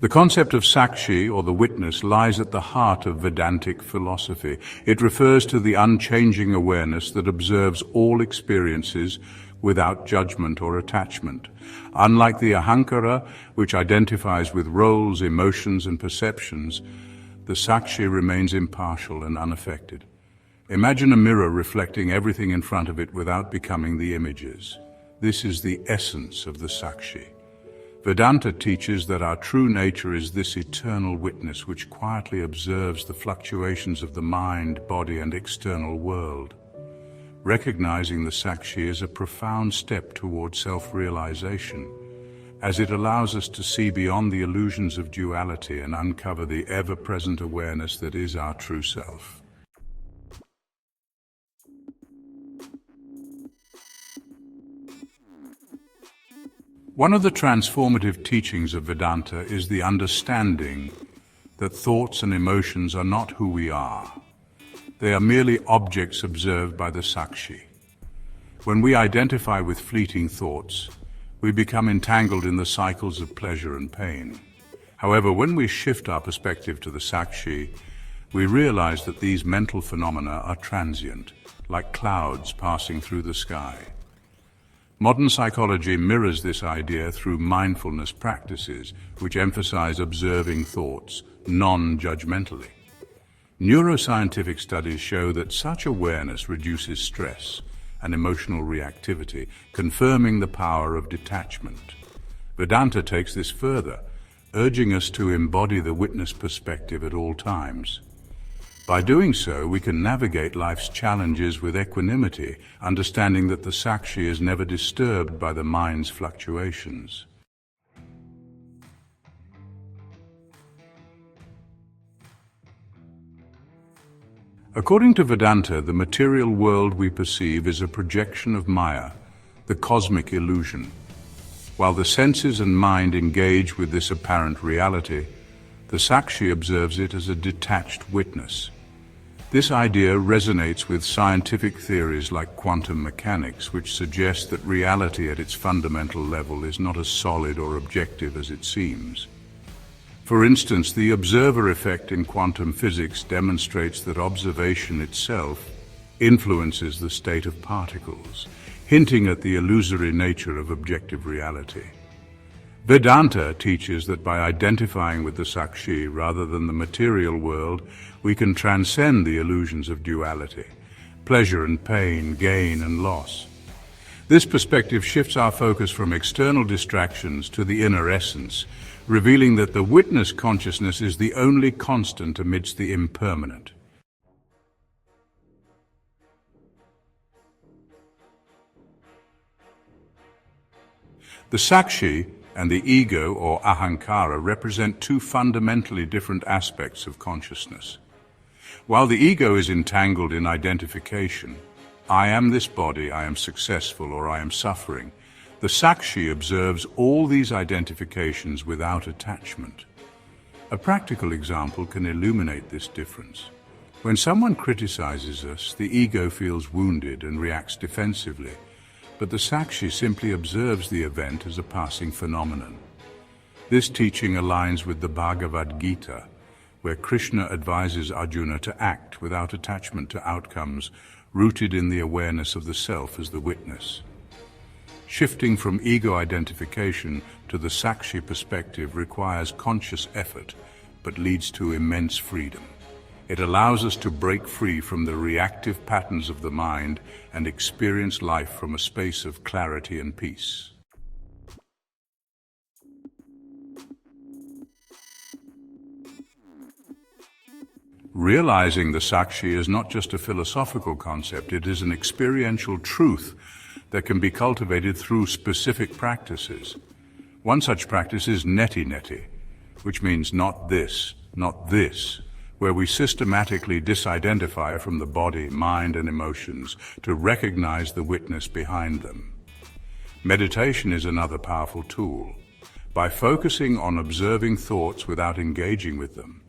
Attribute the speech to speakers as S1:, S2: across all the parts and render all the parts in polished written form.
S1: The concept of Sakshi, or the witness, lies at the heart of Vedantic philosophy. It refers to the unchanging awareness that observes all experiences without judgment or attachment. Unlike the ahankara, which identifies with roles, emotions, and perceptions, the Sakshi remains impartial and unaffected. Imagine a mirror reflecting everything in front of it without becoming the images. This is the essence of the Sakshi. Vedanta teaches that our true nature is this eternal witness which quietly observes the fluctuations of the mind, body, and external world. Recognizing the Sakshi is a profound step toward self-realization, as it allows us to see beyond the illusions of duality and uncover the ever-present awareness that is our true self. One of the transformative teachings of Vedanta is the understanding that thoughts and emotions are not who we are. They are merely objects observed by the Sakshi. When we identify with fleeting thoughts, we become entangled in the cycles of pleasure and pain. However, when we shift our perspective to the Sakshi, we realize that these mental phenomena are transient, like clouds passing through the sky. Modern psychology mirrors this idea through mindfulness practices, which emphasize observing thoughts non-judgmentally. Neuroscientific studies show that such awareness reduces stress and emotional reactivity, confirming the power of detachment. Vedanta takes this further, urging us to embody the witness perspective at all times. By doing so, we can navigate life's challenges with equanimity, understanding that the Sakshi is never disturbed by the mind's fluctuations. According to Vedanta, the material world we perceive is a projection of Maya, the cosmic illusion. While the senses and mind engage with this apparent reality, the Sakshi observes it as a detached witness. This idea resonates with scientific theories like quantum mechanics, which suggest that reality at its fundamental level is not as solid or objective as it seems. For instance, the observer effect in quantum physics demonstrates that observation itself influences the state of particles, hinting at the illusory nature of objective reality. Vedanta teaches that by identifying with the Sakshi rather than the material world, we can transcend the illusions of duality, pleasure and pain, gain and loss. This perspective shifts our focus from external distractions to the inner essence, revealing that the witness consciousness is the only constant amidst the impermanent. The Sakshi and the ego, or ahankara, represent two fundamentally different aspects of consciousness. While the ego is entangled in identification, I am this body, I am successful, or I am suffering, the Sakshi observes all these identifications without attachment. A practical example can illuminate this difference. When someone criticizes us, the ego feels wounded and reacts defensively, but the Sakshi simply observes the event as a passing phenomenon. This teaching aligns with the Bhagavad Gita, where Krishna advises Arjuna to act without attachment to outcomes, rooted in the awareness of the self as the witness. Shifting from ego identification to the Sakshi perspective requires conscious effort, but leads to immense freedom. It allows us to break free from the reactive patterns of the mind and experience life from a space of clarity and peace. Realizing the Sakshi is not just a philosophical concept, it is an experiential truth that can be cultivated through specific practices. One such practice is neti-neti, which means not this, where we systematically disidentify from the body, mind, and emotions to recognize the witness behind them. Meditation is another powerful tool. By focusing on observing thoughts without engaging with them,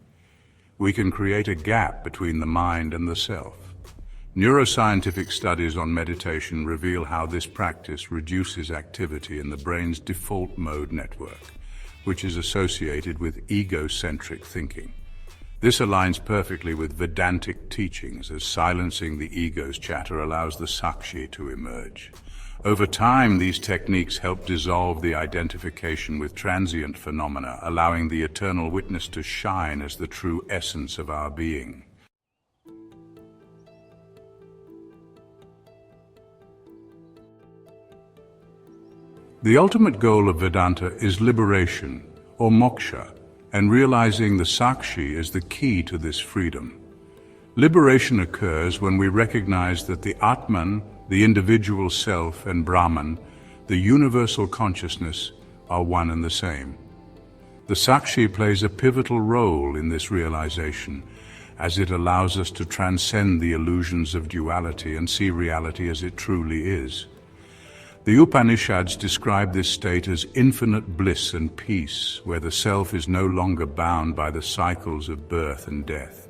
S1: we can create a gap between the mind and the self. Neuroscientific studies on meditation reveal how this practice reduces activity in the brain's default mode network, which is associated with egocentric thinking. This aligns perfectly with Vedantic teachings, as silencing the ego's chatter allows the Sakshi to emerge. Over time, these techniques help dissolve the identification with transient phenomena, allowing the eternal witness to shine as the true essence of our being. The ultimate goal of Vedanta is liberation, or moksha, and realizing the Sakshi is the key to this freedom. Liberation occurs when we recognize that the Atman, the individual self, and Brahman, the universal consciousness, are one and the same. The Sakshi plays a pivotal role in this realization, as it allows us to transcend the illusions of duality and see reality as it truly is. The Upanishads describe this state as infinite bliss and peace, where the self is no longer bound by the cycles of birth and death.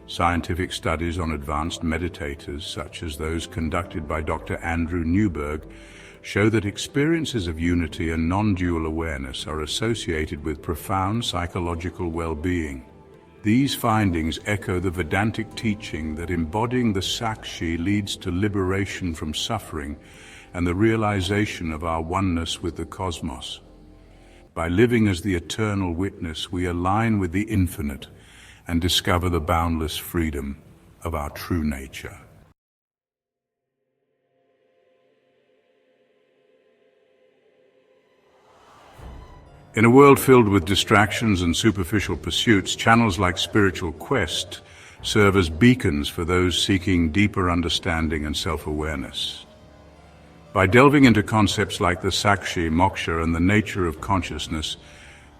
S1: Scientific studies on advanced meditators, such as those conducted by Dr. Andrew Newberg, show that experiences of unity and non-dual awareness are associated with profound psychological well-being. These findings echo the Vedantic teaching that embodying the Sakshi leads to liberation from suffering and the realization of our oneness with the cosmos. By living as the eternal witness, we align with the infinite and discover the boundless freedom of our true nature. In a world filled with distractions and superficial pursuits, channels like Spiritual Quest serve as beacons for those seeking deeper understanding and self-awareness. By delving into concepts like the Sakshi, Moksha, and the nature of consciousness,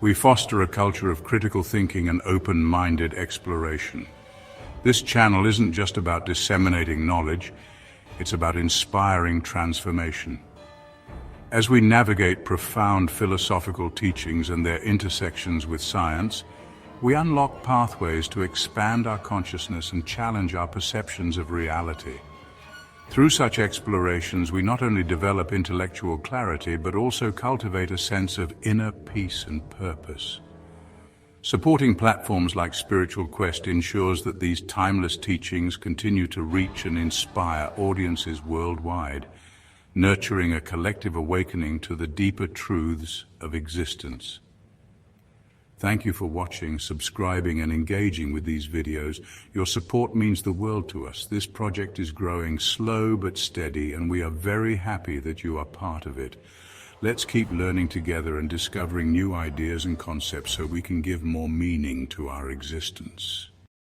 S1: we foster a culture of critical thinking and open-minded exploration. This channel isn't just about disseminating knowledge, it's about inspiring transformation. As we navigate profound philosophical teachings and their intersections with science, we unlock pathways to expand our consciousness and challenge our perceptions of reality. Through such explorations, we not only develop intellectual clarity, but also cultivate a sense of inner peace and purpose. Supporting platforms like Spiritual Quest ensures that these timeless teachings continue to reach and inspire audiences worldwide, nurturing a collective awakening to the deeper truths of existence. Thank you for watching, subscribing, and engaging with these videos. Your support means the world to us. This project is growing slow but steady, and we are very happy that you are part of it. Let's keep learning together and discovering new ideas and concepts so we can give more meaning to our existence.